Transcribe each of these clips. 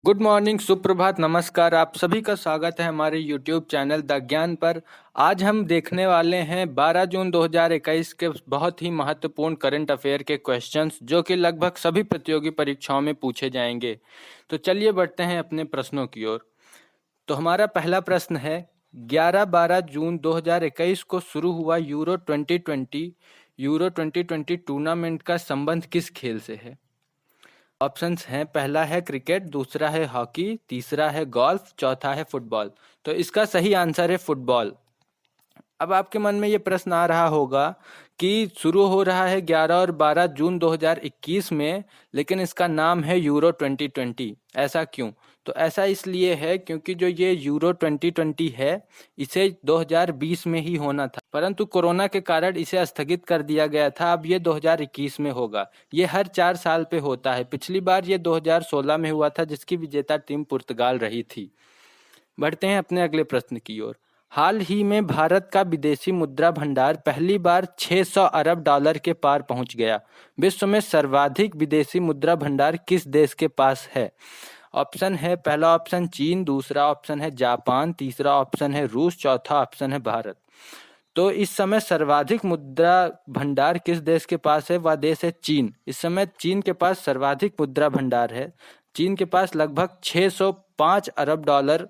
Good morning, सुप्रभात, नमस्कार। आप सभी का स्वागत है हमारे यूट्यूब चैनल द ज्ञान पर। आज हम देखने वाले हैं 12 जून 2021 के बहुत ही महत्वपूर्ण करंट अफेयर के क्वेश्चंस, जो कि लगभग सभी प्रतियोगी परीक्षाओं में पूछे जाएंगे। तो चलिए बढ़ते हैं अपने प्रश्नों की ओर। तो हमारा पहला प्रश्न है, 11-12 जून 2021 को शुरू हुआ यूरो 2020 टूर्नामेंट का संबंध किस खेल से है? ऑप्शंस हैं, पहला है क्रिकेट, दूसरा है हॉकी, तीसरा है गोल्फ, चौथा है फुटबॉल। तो इसका सही आंसर है फुटबॉल। अब आपके मन में ये प्रश्न आ रहा होगा कि शुरू हो रहा है 11 और 12 जून 2021 में, लेकिन इसका नाम है यूरो 2020। ऐसा क्यों? तो ऐसा इसलिए है क्योंकि जो ये यूरो 2020 है, इसे 2020 में ही होना था, परंतु कोरोना के कारण इसे स्थगित कर दिया गया था। अब ये 2021 में होगा। ये हर 4 साल पे होता है। पिछली बार ये 2016 में हुआ था, जिसकी विजेता टीम पुर्तगाल रही थी। बढ़ते हैं अपने अगले प्रश्न की ओर। हाल ही में भारत का विदेशी मुद्रा भंडार पहली बार 600 अरब डॉलर के पार पहुंच गया। विश्व में सर्वाधिक विदेशी मुद्रा भंडार किस देश के पास है? ऑप्शन है, पहला ऑप्शन चीन, दूसरा ऑप्शन है जापान, तीसरा ऑप्शन है रूस, चौथा ऑप्शन है भारत। तो इस समय सर्वाधिक मुद्रा भंडार किस देश के पास है? वह देश है चीन। इस समय चीन के पास सर्वाधिक मुद्रा भंडार है। चीन के पास लगभग 605 अरब डॉलर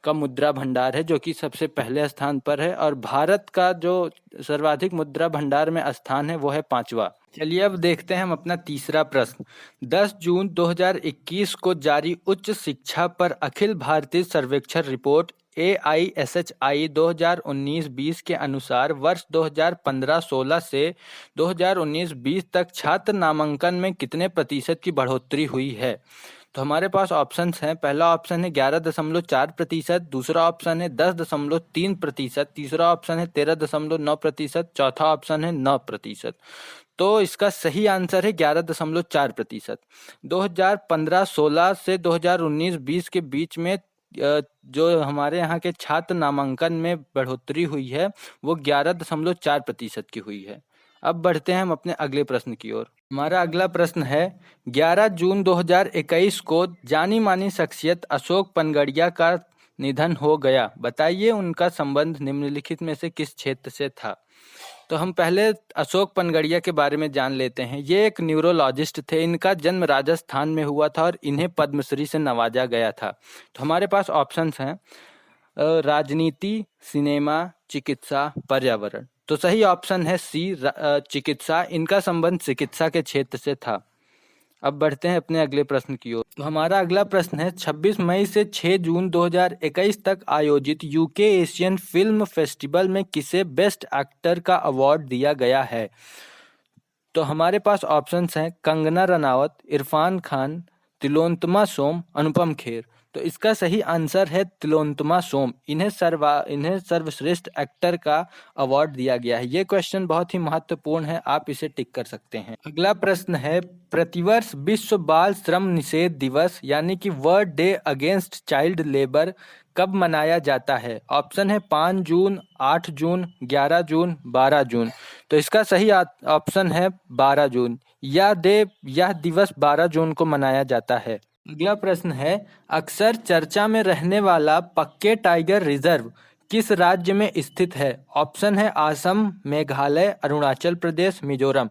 का मुद्रा भंडार है, जो कि सबसे पहले स्थान पर है। और भारत का जो सर्वाधिक मुद्रा भंडार में स्थान है, वो है 5वां। चलिए अब देखते हैं हम अपना तीसरा प्रश्न। 10 जून 2021 को जारी उच्च शिक्षा पर अखिल भारतीय सर्वेक्षण रिपोर्ट AISHI 2019-20 के अनुसार वर्ष 2015-16 से 2019-20 तक छात्र नामांकन में कितने प्रतिशत की बढ़ोतरी हुई है? तो हमारे पास ऑप्शंस हैं। पहला ऑप्शन है 11.4%, दूसरा ऑप्शन है 10.3%, तीसरा ऑप्शन है 13.9%, चौथा ऑप्शन है 9%। तो इसका सही आंसर है 11.4%। 2015-16 से 2019-20 के बीच में जो हमारे यहाँ के छात्र नामांकन में बढ़ोतरी हुई है, वो 11.4% की हुई है। अब बढ़ते हैं हम अपने अगले प्रश्न की ओर। हमारा अगला प्रश्न है, 11 जून 2021 को जानी मानी शख्सियत अशोक पनगड़िया का निधन हो गया। बताइए उनका संबंध निम्नलिखित में से किस क्षेत्र से था? तो हम पहले अशोक पनगड़िया के बारे में जान लेते हैं। ये एक न्यूरोलॉजिस्ट थे। इनका जन्म राजस्थान में हुआ था और इन्हें पद्मश्री से नवाजा गया था। तो हमारे पास ऑप्शंस हैं, राजनीति, सिनेमा, चिकित्सा, पर्यावरण। तो सही ऑप्शन है सी, चिकित्सा। इनका संबंध चिकित्सा के क्षेत्र से था। अब बढ़ते हैं अपने अगले प्रश्न की ओर। तो हमारा अगला प्रश्न है, 26 मई से 6 जून 2021 तक आयोजित यूके एशियन फिल्म फेस्टिवल में किसे बेस्ट एक्टर का अवार्ड दिया गया है? तो हमारे पास ऑप्शंस हैं, कंगना रनावत, इरफान खान, तिलोत्तमा सोम, अनुपम खेर। तो इसका सही आंसर है तिलोत्तमा सोम। इन्हें सर्वश्रेष्ठ एक्टर का अवार्ड दिया गया है। ये क्वेश्चन बहुत ही महत्वपूर्ण है, आप इसे टिक कर सकते हैं। अगला प्रश्न है, प्रतिवर्ष विश्व बाल श्रम निषेध दिवस यानी कि world day against child labour कब मनाया जाता है? ऑप्शन है 5 जून, 8 जून, 11 जून, 12 जून। तो इसका सही ऑप्शन है 12 जून। यह दिवस 12 जून को मनाया जाता है। अगला प्रश्न है, अक्सर चर्चा में रहने वाला पक्के टाइगर रिजर्व किस राज्य में स्थित है? ऑप्शन है असम, मेघालय, अरुणाचल प्रदेश, मिजोरम।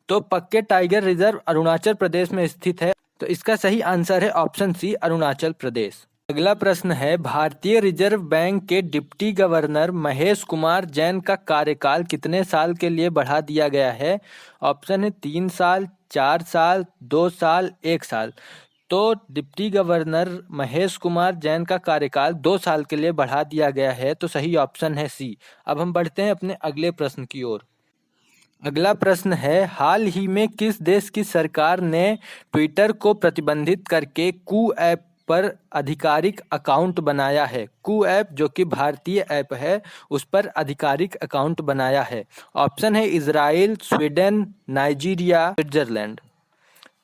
तो पक्के टाइगर रिजर्व अरुणाचल प्रदेश में स्थित है। तो इसका सही आंसर है ऑप्शन सी, अरुणाचल प्रदेश। अगला प्रश्न है, भारतीय रिजर्व बैंक के डिप्टी गवर्नर महेश कुमार जैन का कार्यकाल कितने साल के लिए बढ़ा दिया गया है? ऑप्शन है 3 साल, 4 साल, 2 साल, 1 साल। तो डिप्टी गवर्नर महेश कुमार जैन का कार्यकाल 2 साल के लिए बढ़ा दिया गया है। तो सही ऑप्शन है सी। अब हम बढ़ते हैं अपने अगले प्रश्न की ओर। अगला प्रश्न है, हाल ही में किस देश की सरकार ने ट्विटर को प्रतिबंधित करके कू ऐप पर आधिकारिक अकाउंट बनाया है? कू ऐप जो कि भारतीय ऐप है, उस पर आधिकारिक अकाउंट बनाया है। ऑप्शन है इजराइल, स्वीडन, नाइजीरिया, स्विट्जरलैंड।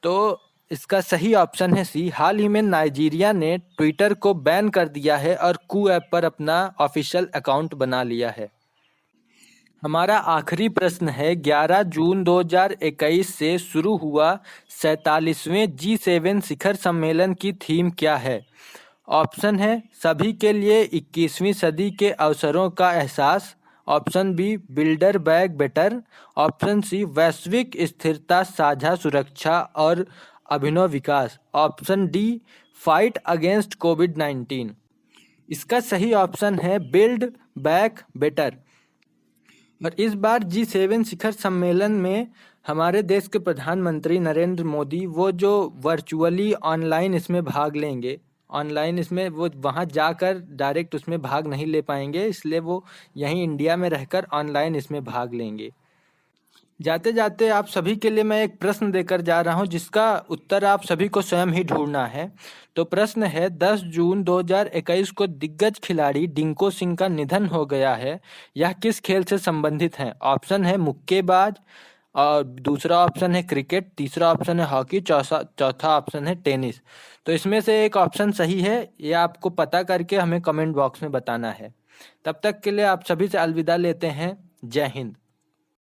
तो इसका सही ऑप्शन है सी। हाल ही में नाइजीरिया ने ट्विटर को बैन कर दिया है और कू ऐप पर अपना ऑफिशियल अकाउंट बना लिया है। हमारा आखिरी प्रश्न है, 11 जून 2021 से शुरू हुआ 47वें G7 शिखर सम्मेलन की थीम क्या है? ऑप्शन है सभी के लिए 21वीं सदी के अवसरों का एहसास, option B builder back better, option C वैश्विक स्थिरता साझा सुरक्षा और अभिनव विकास, ऑप्शन डी फाइट अगेंस्ट कोविड-19। इसका सही ऑप्शन है बिल्ड बैक बेटर। और इस बार G7 शिखर सम्मेलन में हमारे देश के प्रधानमंत्री नरेंद्र मोदी वो जो वर्चुअली ऑनलाइन इसमें भाग लेंगे, ऑनलाइन इसमें वो वहाँ जाकर डायरेक्ट उसमें भाग नहीं ले पाएंगे, इसलिए वो यहीं इंडिया में रहकर ऑनलाइन इसमें भाग लेंगे। जाते जाते आप सभी के लिए मैं एक प्रश्न देकर जा रहा हूं, जिसका उत्तर आप सभी को स्वयं ही ढूंढना है। तो प्रश्न है, 10 जून 2021 को दिग्गज खिलाड़ी डिंको सिंह का निधन हो गया है, यह किस खेल से संबंधित है? ऑप्शन है मुक्केबाज, और दूसरा ऑप्शन है क्रिकेट, तीसरा ऑप्शन है हॉकी, चौथा ऑप्शन है टेनिस। तो इसमें से एक ऑप्शन सही है, ये आपको पता करके हमें कमेंट बॉक्स में बताना है। तब तक के लिए आप सभी से अलविदा लेते हैं। जय हिंद।